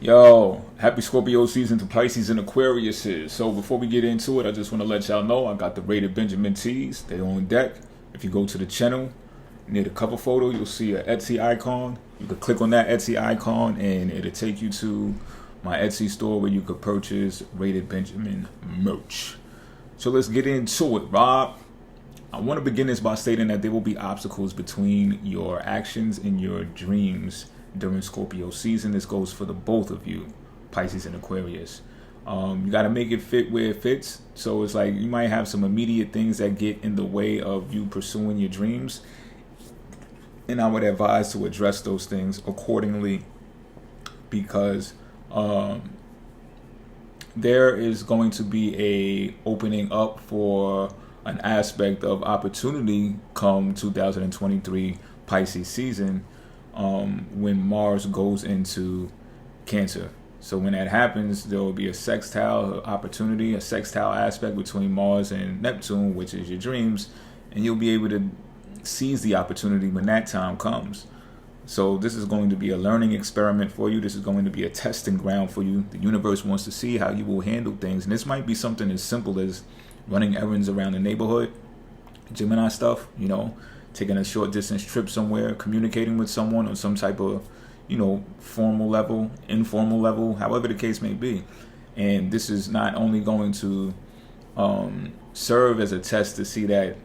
Yo, happy Scorpio season to Pisces and Aquarius. So before we get into it, I just want to let y'all know I got the Rated Benjamin tees. They on deck. If you go to the channel, near the cover photo, you'll see an Etsy icon. You can click on that Etsy icon and it'll take you to my Etsy store where you could purchase Rated Benjamin merch. So let's get into it, Rob. I want to begin this by stating that there will be obstacles between your actions and your dreams during Scorpio season. This goes for the both of you, Pisces and Aquarius. You got to make it fit where it fits. So it's like you might have some immediate things that get in the way of you pursuing your dreams. And I would advise to address those things accordingly because there is going to be a opening up for an aspect of opportunity come 2023 Pisces season when Mars goes into Cancer. So when that happens, there will be a sextile opportunity, a sextile aspect between Mars and Neptune, which is your dreams, and you'll be able to seize the opportunity when that time comes. So this is going to be a learning experiment for you. This is going to be a testing ground for you. The universe wants to see how you will handle things. And this might be something as simple as running errands around the neighborhood, Gemini stuff, taking a short distance trip somewhere, communicating with someone on some type of, formal level, informal level, however the case may be. And this is not only going to serve as a test to see that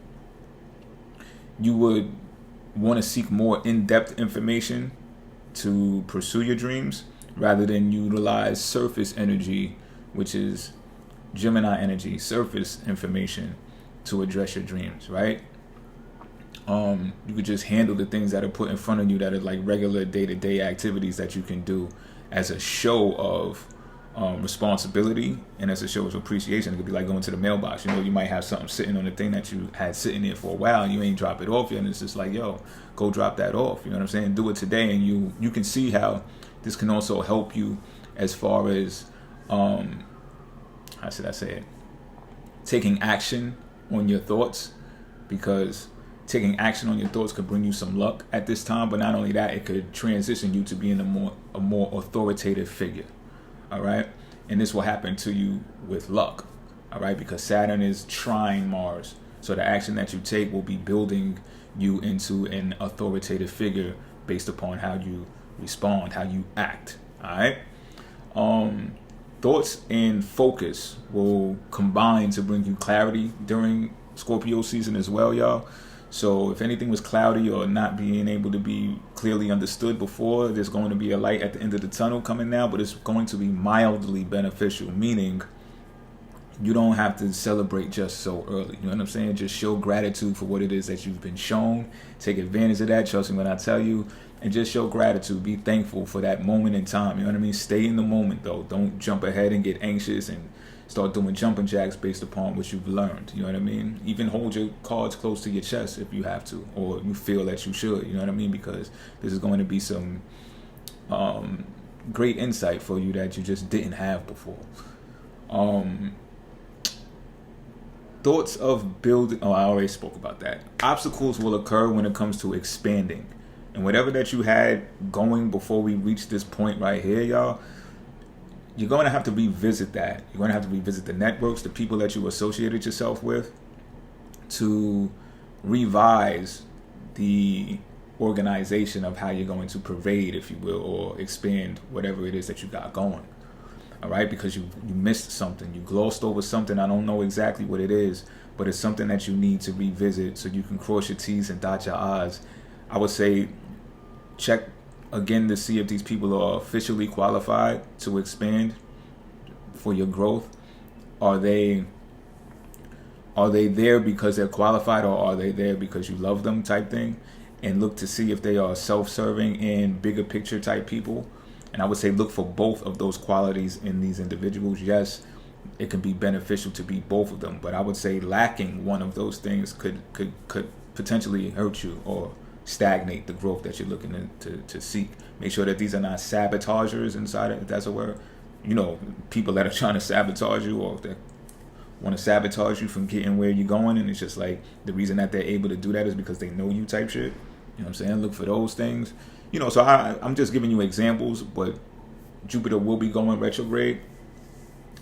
you would want to seek more in-depth information to pursue your dreams rather than utilize surface energy, which is Gemini energy, surface information to address your dreams, right? You could just handle the things that are put in front of you that are like regular day-to-day activities that you can do as a show of responsibility and as a show of appreciation. It could be like going to the mailbox. You might have something sitting on the thing that you had sitting there for a while and you ain't drop it off yet, and it's just like, yo, go drop that off. You know what I'm saying? Do it today, and you can see how this can also help you as far as how should I say it? Taking action on your thoughts, because taking action on your thoughts could bring you some luck at this time. But not only that, it could transition you to being a more authoritative figure. All right, and this will happen to you with luck. All right, because Saturn is trine Mars, so the action that you take will be building you into an authoritative figure based upon how you respond, how you act. All right. Thoughts and focus will combine to bring you clarity during Scorpio season as well, y'all. So if anything was cloudy or not being able to be clearly understood before, there's going to be a light at the end of the tunnel coming now, but it's going to be mildly beneficial, meaning you don't have to celebrate just so early. You know what I'm saying? Just show gratitude for what it is that you've been shown. Take advantage of that, trust me when I tell you, and just show gratitude. Be thankful for that moment in time. You know what I mean? Stay in the moment, though. Don't jump ahead and get anxious and start doing jumping jacks based upon what you've learned. You know what I mean? Even hold your cards close to your chest if you have to, or you feel that you should. You know what I mean? Because this is going to be some great insight for you that you just didn't have before. Thoughts of building. Oh, I already spoke about that. Obstacles will occur when it comes to expanding. And whatever that you had going before we reach this point right here, y'all, you're going to have to revisit that. You're going to have to revisit the networks, the people that you associated yourself with, to revise the organization of how you're going to pervade, if you will, or expand whatever it is that you got going. All right, because you missed something, you glossed over something. I don't know exactly what it is, but it's something that you need to revisit so you can cross your T's and dot your I's. I would say check again to see if these people are officially qualified to expand for your growth. Are they there because they're qualified, or are they there because you love them, type thing? And look to see if they are self-serving and bigger picture type people. And I would say look for both of those qualities in these individuals. Yes, it can be beneficial to be both of them, but I would say lacking one of those things could potentially hurt you or stagnate the growth that you're looking to seek. Make sure that these are not sabotagers inside it, if that's a word. People that are trying to sabotage you or that want to sabotage you from getting where you're going, and it's just like the reason that they're able to do that is because they know you type shit. You know what I'm saying? Look for those things. So I'm just giving you examples, but Jupiter will be going retrograde.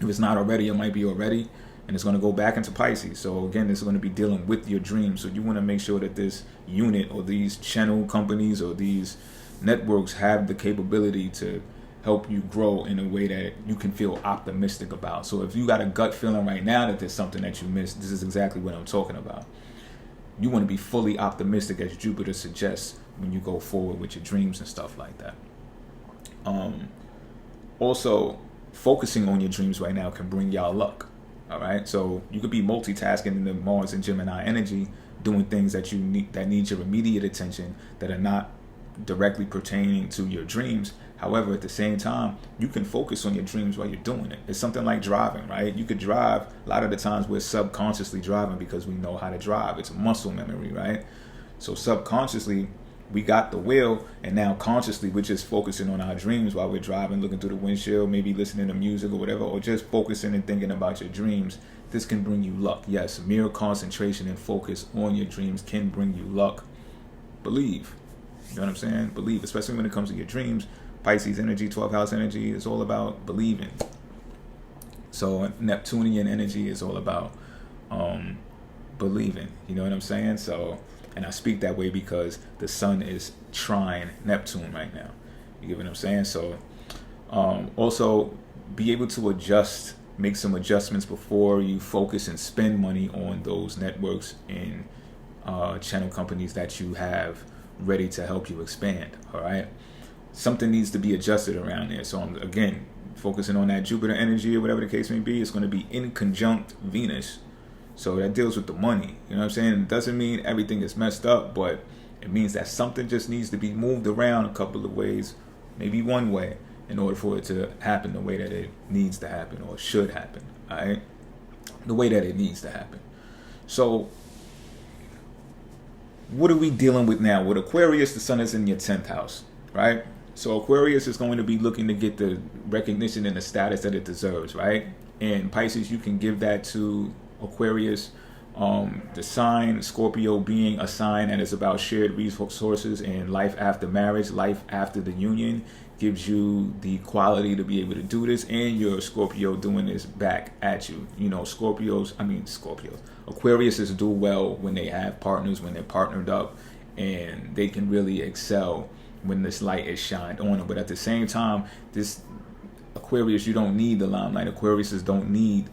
If it's not already, it might be already, and it's going to go back into Pisces. So again, this is going to be dealing with your dreams. So you want to make sure that this unit or these channel companies or these networks have the capability to help you grow in a way that you can feel optimistic about. So if you got a gut feeling right now that there's something that you missed, this is exactly what I'm talking about. You want to be fully optimistic, as Jupiter suggests, when you go forward with your dreams and stuff like that. Also, focusing on your dreams right now can bring y'all luck. All right, so you could be multitasking in the Mars and Gemini energy, doing things that you need, that need your immediate attention, that are not directly pertaining to your dreams. However, at the same time, you can focus on your dreams while you're doing it. It's something like driving, right? You could drive. A lot of the times we're subconsciously driving because we know how to drive. It's muscle memory, right? So subconsciously, we got the wheel, and now consciously we're just focusing on our dreams while we're driving, looking through the windshield, maybe listening to music or whatever, or just focusing and thinking about your dreams. This can bring you luck. Yes, mere concentration and focus on your dreams can bring you luck. Believe. You know what I'm saying? Believe, especially when it comes to your dreams. Pisces energy, 12th house energy is all about believing. So Neptunian energy is all about believing. You know what I'm saying? So, and I speak that way because the sun is trine Neptune right now. You get what I'm saying? So also be able to adjust, make some adjustments before you focus and spend money on those networks and channel companies that you have ready to help you expand. All right. Something needs to be adjusted around there. So I'm, again, focusing on that Jupiter energy or whatever the case may be. It's going to be in conjunct Venus. So that deals with the money. You know what I'm saying? It doesn't mean everything is messed up, but it means that something just needs to be moved around a couple of ways, maybe one way, in order for it to happen the way that it needs to happen or should happen. All right? The way that it needs to happen. So what are we dealing with now? With Aquarius, the sun is in your 10th house, right? So Aquarius is going to be looking to get the recognition and the status that it deserves, right? And Pisces, you can give that to Aquarius. The sign Scorpio being a sign that is about shared resources and life after marriage, life after the union, gives you the quality to be able to do this, and you're Scorpio doing this back at you. You know, Aquariuses do well when they have partners, when they're partnered up, and they can really excel when this light is shined on them. But at the same time, this Aquarius, you don't need the limelight. Aquariuses don't need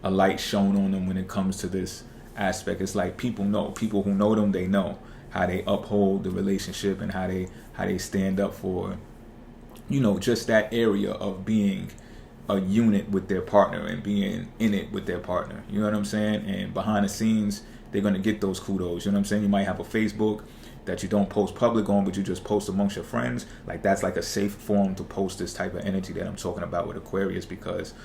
a light shown on them when it comes to this aspect. It's like people who know them, they know how they uphold the relationship and how they stand up for, you know, just that area of being a unit with their partner and being in it with their partner. You know what I'm saying? And behind the scenes, they're going to get those kudos. You know what I'm saying? You might have a Facebook that you don't post public on, but you just post amongst your friends. Like, that's like a safe forum to post this type of energy that I'm talking about with Aquarius, because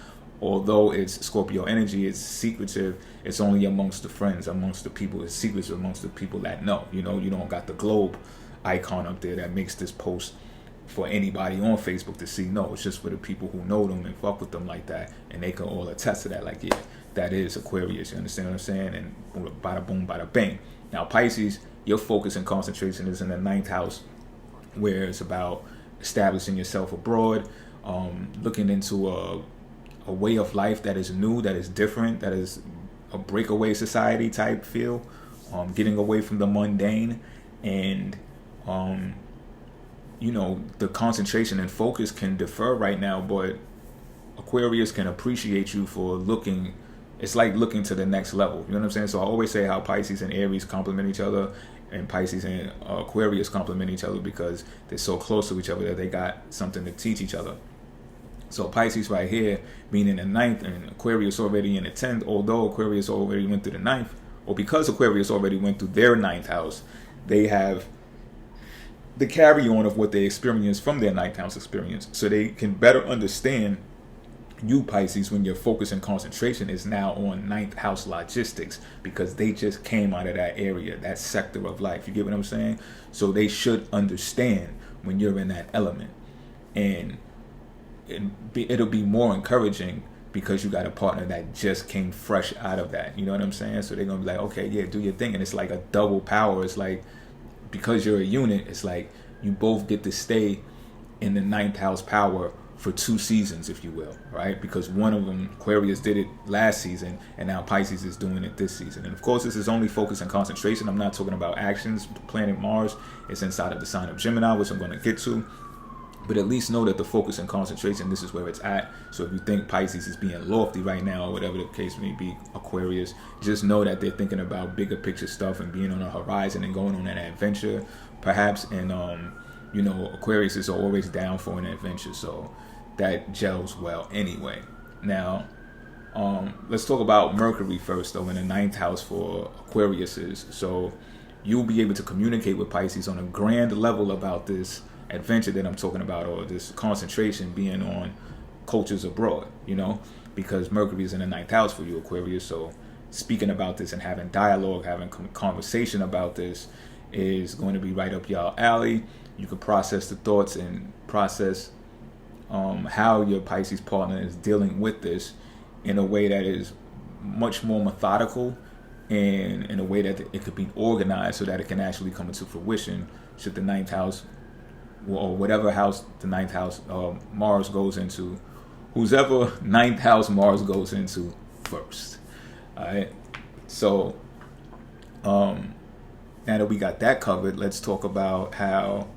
although it's Scorpio energy, it's secretive. It's only amongst the friends, amongst the people. It's secretive amongst the people that know. You know, you don't got the globe icon up there that makes this post for anybody on Facebook to see. No, it's just for the people who know them and fuck with them like that, and they can all attest to that. Like, yeah, that is Aquarius. You understand what I'm saying? And bada boom, bada bang. Now Pisces, your focus and concentration is in the 9th house, where it's about establishing yourself abroad, looking into a way of life that is new, that is different, that is a breakaway society type feel, getting away from the mundane. And you know, the concentration and focus can differ right now, but Aquarius can appreciate you for looking. It's like looking to the next level. You know what I'm saying? So I always say how Pisces and Aries complement each other, and Pisces and Aquarius complement each other because they're so close to each other that they got something to teach each other. So Pisces right here being in the 9th and Aquarius already in the 10th, although Aquarius already went through the 9th, or because Aquarius already went through their 9th house, they have the carry on of what they experienced from their 9th house experience. So they can better understand you, Pisces, when your focus and concentration is now on 9th house logistics, because they just came out of that area, that sector of life. You get what I'm saying? So they should understand when you're in that element. And it'll be more encouraging because you got a partner that just came fresh out of that. You know what I'm saying? So they're going to be like, okay, yeah, do your thing. And it's like a double power. It's like, because you're a unit, it's like you both get to stay in the 9th house power for 2 seasons, if you will, right? Because one of them, Aquarius, did it last season, and now Pisces is doing it this season. And of course, this is only focus and concentration. I'm not talking about actions. The planet Mars is inside of the sign of Gemini, which I'm going to get to. But at least know that the focus and concentration, this is where it's at. So if you think Pisces is being lofty right now, or whatever the case may be, Aquarius, just know that they're thinking about bigger picture stuff and being on a horizon and going on an adventure, perhaps. And, Aquarius is always down for an adventure. So that gels well anyway. Now, let's talk about Mercury first, though, in the 9th house for Aquariuses. So you'll be able to communicate with Pisces on a grand level about this adventure that I'm talking about, or this concentration being on cultures abroad, because Mercury is in the 9th house for you, Aquarius. So speaking about this and having dialogue, having conversation about this is going to be right up y'all alley. You can process the thoughts and process how your Pisces partner is dealing with this in a way that is much more methodical, and in a way that it could be organized so that it can actually come into fruition should the 9th house, or whatever house the 9th house Mars goes into, whoever 9th house Mars goes into first. All right. So now that we got that covered, let's talk about how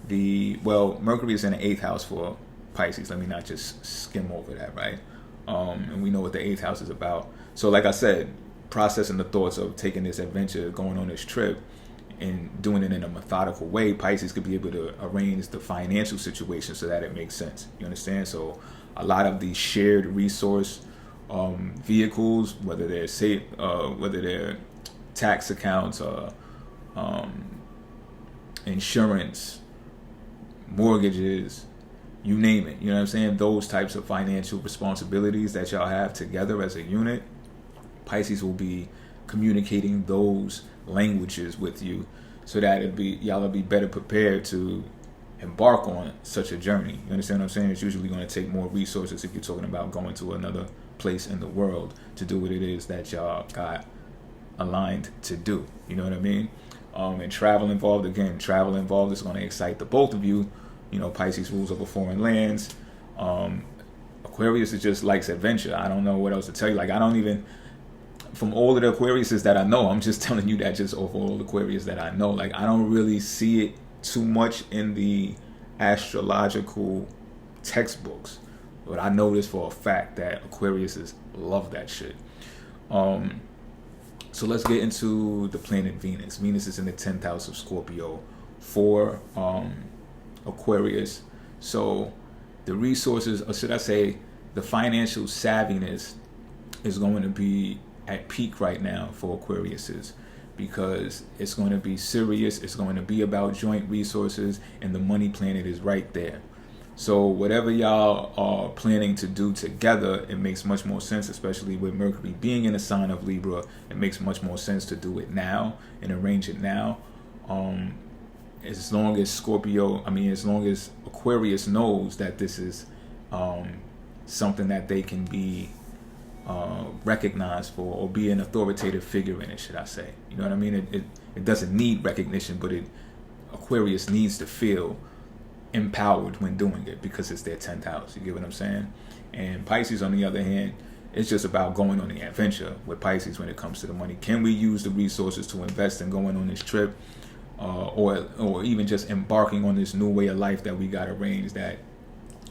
Mercury is in the 8th house for Pisces. Let me not just skim over that, right? And we know what the 8th house is about. So like I said, processing the thoughts of taking this adventure, going on this trip, and doing it in a methodical way, Pisces could be able to arrange the financial situation so that it makes sense. You understand? So a lot of these shared resource vehicles, whether they're tax accounts, insurance, mortgages, you name it. You know what I'm saying? Those types of financial responsibilities that y'all have together as a unit, Pisces will be communicating those languages with you, so that y'all will be better prepared to embark on such a journey. You understand what I'm saying? It's usually going to take more resources if you're talking about going to another place in the world to do what it is that y'all got aligned to do. You know what I mean? And travel involved is going to excite the both of you. Pisces rules over foreign lands. Aquarius is just likes adventure. I don't know what else to tell you. Like, I don't even, from all of the Aquariuses that I know, I'm just telling you that just over all the Aquarius that I know. Like, I don't really see it too much in the astrological textbooks, but I know this for a fact that Aquariuses love that shit. So let's get into the planet Venus. Venus is in the 10th house of Scorpio for Aquarius. So the resources, or should I say, the financial savviness is going to be at peak right now for Aquariuses, because it's going to be serious. It's going to be about joint resources, and the money planet is right there. So whatever y'all are planning to do together, it makes much more sense, especially with Mercury being in the sign of Libra. It makes much more sense to do it now and arrange it now. As long as Aquarius knows that this is something that they can be recognized for, or be an authoritative figure in it, should I say. You know what I mean? It doesn't need recognition, but Aquarius needs to feel empowered when doing it, because it's their 10th house. You get what I'm saying? And Pisces, on the other hand, it's just about going on the adventure with Pisces when it comes to the money. Can we use the resources to invest in going on this trip, or even just embarking on this new way of life that we got arranged? That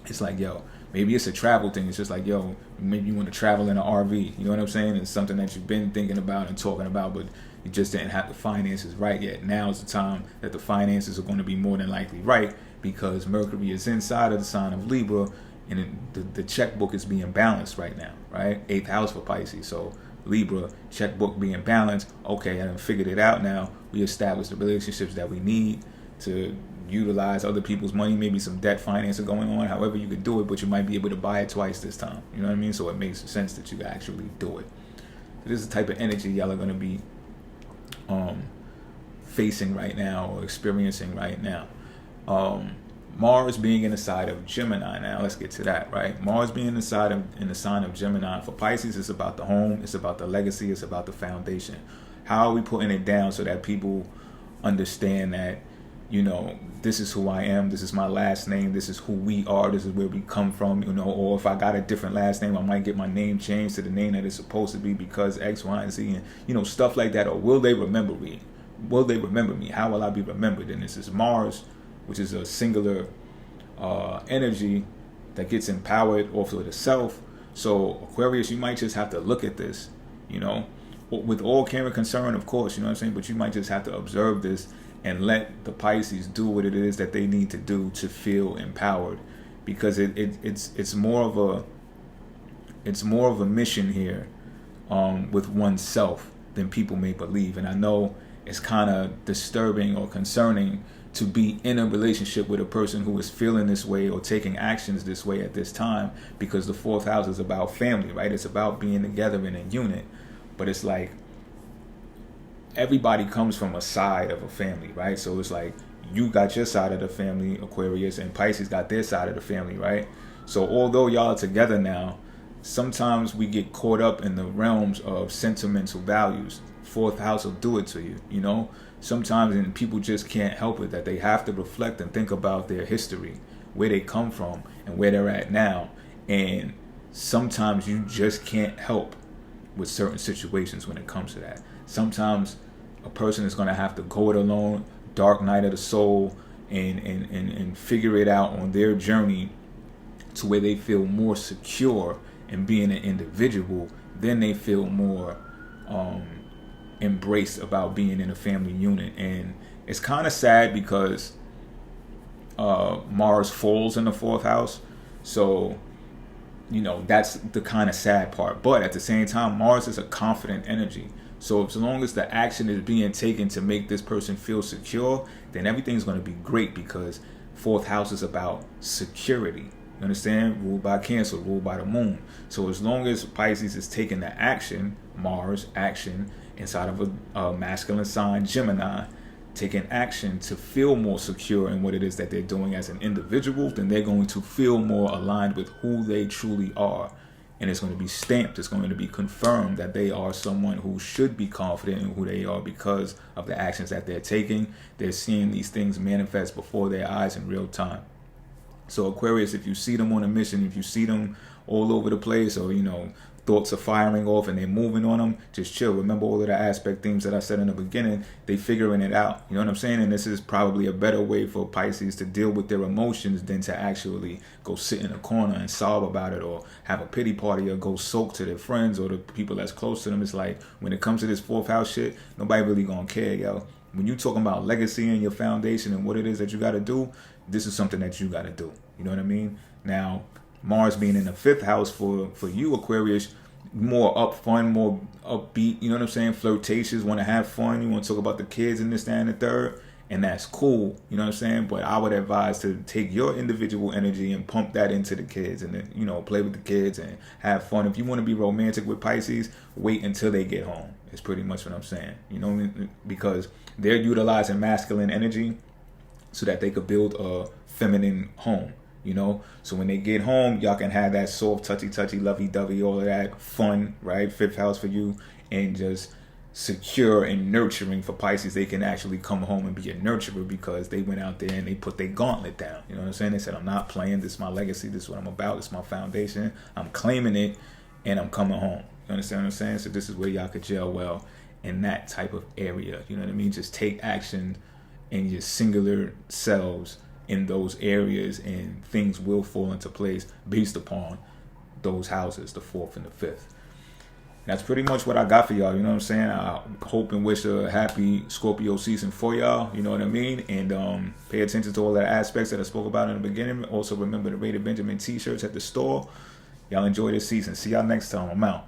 it's like, yo, maybe it's a travel thing. It's just like, yo, maybe you want to travel in an RV. You know what I'm saying? It's something that you've been thinking about and talking about, but you just didn't have the finances right yet. Now is the time that the finances are going to be more than likely right, because Mercury is inside of the sign of Libra, and the checkbook is being balanced right now, right? 8th house for Pisces. So Libra, checkbook being balanced. Okay, I done figured it out now. We established the relationships that we need to utilize other people's money, maybe some debt financing going on, however you could do it, but you might be able to buy it twice this time. You know what I mean? So it makes sense that you can actually do it. So this is the type of energy y'all are going to be facing right now, or experiencing right now. Mars being in the side of Gemini. Now let's get to that, right? Mars being in the sign of Gemini for Pisces is about the home, it's about the legacy, it's about the foundation. How are we putting it down so that people understand that this is who I am, this is my last name, this is who we are, this is where we come from, or if I got a different last name, I might get my name changed to the name that it's supposed to be because X, Y, and Z, and stuff like that. Or will they remember me? Will they remember me? How will I be remembered? And this is Mars, which is a singular energy that gets empowered off of the self. So Aquarius, you might just have to look at this, with all care and concern, of course, you know what I'm saying? But you might just have to observe this and let the Pisces do what it is that they need to do to feel empowered, because it's more of a mission here with oneself than people may believe. And I know it's kind of disturbing or concerning to be in a relationship with a person who is feeling this way or taking actions this way at this time, because the fourth house is about family, right? It's about being together in a unit. But it's like everybody comes from a side of a family, right? So it's like you got your side of the family, Aquarius, and Pisces got their side of the family, right? So although y'all are together now, sometimes we get caught up in the realms of sentimental values. Fourth house will do it to you, Sometimes, and people just can't help it, that they have to reflect and think about their history, where they come from and where they're at now. And sometimes you just can't help with certain situations when it comes to that. Sometimes a person is going to have to go it alone, dark night of the soul, and figure it out on their journey to where they feel more secure in being an individual. Then they feel more embraced about being in a family unit. And it's kind of sad because Mars falls in the fourth house. So that's the kind of sad part. But at the same time, Mars is a confident energy. So as long as the action is being taken to make this person feel secure, then everything's going to be great, because fourth house is about security. You understand? Ruled by Cancer, ruled by the moon. So as long as Pisces is taking the action, Mars action, inside of a masculine sign, Gemini, taking action to feel more secure in what it is that they're doing as an individual, then they're going to feel more aligned with who they truly are. And it's going to be stamped, it's going to be confirmed that they are someone who should be confident in who they are because of the actions that they're taking. They're seeing these things manifest before their eyes in real time. So Aquarius, if you see them on a mission, if you see them all over the place, or thoughts are firing off and they're moving on them, just chill. Remember all of the aspect themes that I said in the beginning. They figuring it out. You know what I'm saying? And this is probably a better way for Pisces to deal with their emotions than to actually go sit in a corner and sob about it, or have a pity party, or go soak to their friends or the people that's close to them. It's like, when it comes to this fourth house shit, nobody really gonna care, yo. When you talking about legacy and your foundation and what it is that you got to do, this is something that you got to do. You know what I mean? Now, Mars being in the fifth house for you, Aquarius, more up fun, more upbeat, you know what I'm saying? Flirtatious, want to have fun, you want to talk about the kids and this, that, and the third, and that's cool, you know what I'm saying? But I would advise to take your individual energy and pump that into the kids, and then, play with the kids and have fun. If you want to be romantic with Pisces, wait until they get home. It's pretty much what I'm saying, because they're utilizing masculine energy so that they could build a feminine home. So when they get home, y'all can have that soft, touchy, lovey-dovey, all of that fun, right? Fifth house for you, and just secure and nurturing for Pisces. They can actually come home and be a nurturer because they went out there and they put their gauntlet down. You know what I'm saying? They said, I'm not playing. This is my legacy. This is what I'm about. This is my foundation. I'm claiming it, and I'm coming home. You understand what I'm saying? So this is where y'all could gel well in that type of area. You know what I mean? Just take action in your singular selves in those areas, and things will fall into place based upon those houses, the fourth and the fifth. That's pretty much what I got for y'all. You know what I'm saying? I hope and wish a happy Scorpio season for y'all. You know what I mean? And pay attention to all the aspects that I spoke about in the beginning. Also remember the Rated Benjamin t-shirts at the store. Y'all enjoy this season. See y'all next time. I'm out.